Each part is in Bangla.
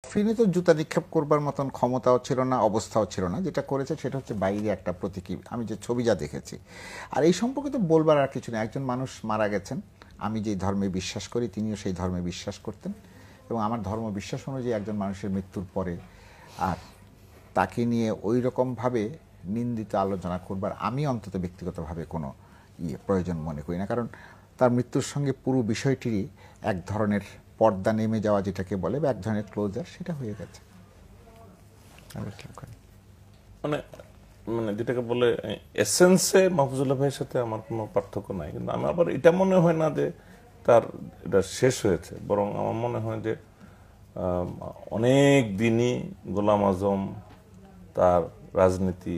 ফিনে তো জুতা নিক্ষেপ করবার মতন ক্ষমতাও ছিল না, অবস্থাও ছিল না। যেটা করেছে সেটা হচ্ছে বাইরে একটা প্রতীকী, আমি যে ছবি যা দেখেছি। আর এই সম্পর্কে তো বলবার আর কিছু নেই। একজন মানুষ মারা গেছেন, আমি যে ধর্মে বিশ্বাস করি তিনিও সেই ধর্মে বিশ্বাস করতেন, এবং আমার ধর্ম বিশ্বাস অনুযায়ী একজন মানুষের মৃত্যুর পরে আর তাকে নিয়ে ওই রকমভাবে নিন্দিত আলোচনা করবার আমি অন্তত ব্যক্তিগতভাবে কোনো প্রয়োজন মনে করি না। কারণ তার মৃত্যুর সঙ্গে পুরো বিষয়টিরই এক ধরনের পর্দা নেমে যাওয়া যেটাকে বলে, বা এক ধরনের ক্লোজার, সেটা হয়ে গেছে। মানে মানে যেটাকে বলে এসেন্সে মাহফুজুল্লাহ ভাইয়ের সাথে আমার কোনো পার্থক্য নাই, কিন্তু আমি আবার এটা মনে হয় না যে তার এটা শেষ হয়েছে। বরং আমার মনে হয় যে অনেক দিনই গোলাম আজম, তার রাজনীতি,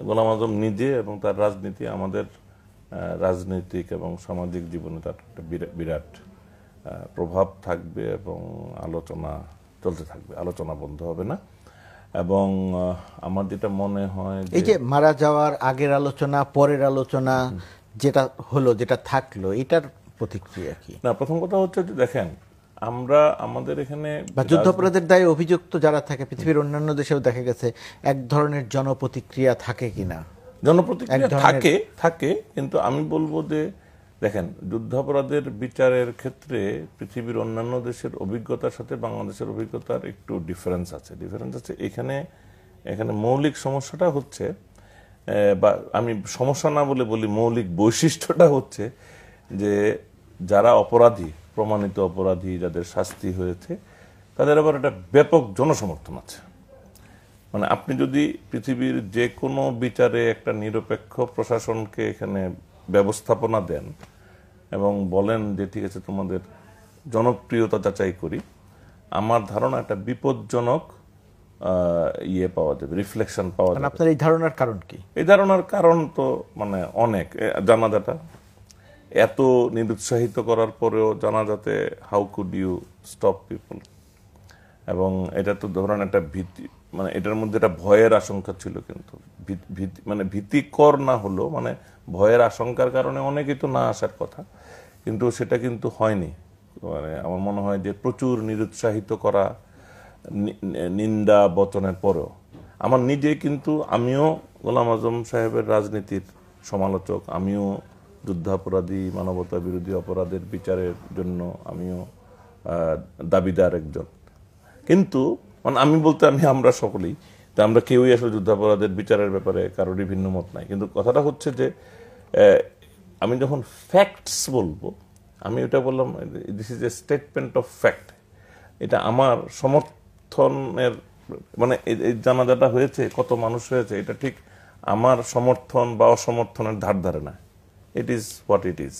গোলাম আজম নিজে এবং তার রাজনীতি আমাদের রাজনৈতিক এবং সামাজিক জীবনে তার একটা বিরাট প্রভাব থাকবে এবং আলোচনা চলতে থাকবে, আলোচনা বন্ধ হবে না। এবং আমার যেটা মনে হয় এই যে মারা যাওয়ার আগের আলোচনা, পরের আলোচনা, যেটা হলো, যেটা থাকলো, এটার প্রতিক্রিয়া কি? না, প্রথম কথা হচ্ছে যে দেখেন, আমরা আমাদের এখানে বা যুদ্ধাপরাধের দায়ে অভিযুক্ত যারা থাকে, পৃথিবীর অন্যান্য দেশেও দেখা গেছে এক ধরনের জনপ্রতিক্রিয়া থাকে কিনা? জনপ্রতিক্রিয়া থাকে, কিন্তু আমি বলবো যে দেখেন, যুদ্ধাপরাধের বিচারের ক্ষেত্রে পৃথিবীর অন্যান্য দেশের অভিজ্ঞতার সাথে বাংলাদেশের অভিজ্ঞতার একটু ডিফারেন্স আছে। এখানে মৌলিক সমস্যাটা হচ্ছে, বা আমি সমস্যা না বলে বলি মৌলিক বৈশিষ্ট্যটা হচ্ছে যে যারা অপরাধী, প্রমাণিত অপরাধী, যাদের শাস্তি হয়েছে, তাদের আবার একটা ব্যাপক জনসমর্থন আছে। মানে আপনি যদি পৃথিবীর যে কোনো বিচারে একটা নিরপেক্ষ প্রশাসনকে এখানে ব্যবস্থাপনা দেন এবং বলেন যে ঠিক আছে তোমাদের জনপ্রিয়তা যাচাই করি, আমার ধারণা একটা বিপজ্জনক পাওয়া যাবে, রিফ্লেকশন পাওয়া যাবে। আপনার এই ধারণার কারণ কি? এই ধারণার কারণ তো মানে অনেক। জানাজাটা এত নিরুৎসাহিত করার পরেও জানাজাতে how could you stop people, এবং এটা তো ধরেন একটা ভীতি, মানে এটার মধ্যে একটা ভয়ের আশঙ্কা ছিল, কিন্তু মানে ভীতিকর না হলো, মানে ভয়ের আশঙ্কার কারণে অনেকেই তো না আসার কথা, কিন্তু সেটা কিন্তু হয়নি। মানে আমার মনে হয় যে প্রচুর নিরুৎসাহিত করা, নিন্দা বচনের পরেও আমার নিজে কিন্তু আমিও গোলাম আজম সাহেবের রাজনীতির সমালোচক, আমিও যুদ্ধাপরাধী, মানবতা বিরোধী অপরাধের বিচারের জন্য আমিও দাবিদার একজন। কিন্তু মানে আমি বলতে আমরা সকলেই, তা আমরা কেউই আসলে যুদ্ধাপরাধের বিচারের ব্যাপারে কারোরই ভিন্ন মত নাই। কিন্তু কথাটা হচ্ছে যে আমি যখন ফ্যাক্টস বলবো, আমি ওটা বললাম this is a statement of fact, এটা আমার সমর্থনের, মানে এই জানাজাটা হয়েছে, কত মানুষ হয়েছে, এটা ঠিক আমার সমর্থন বা অসমর্থনের ধার ধারে না। It is what it is.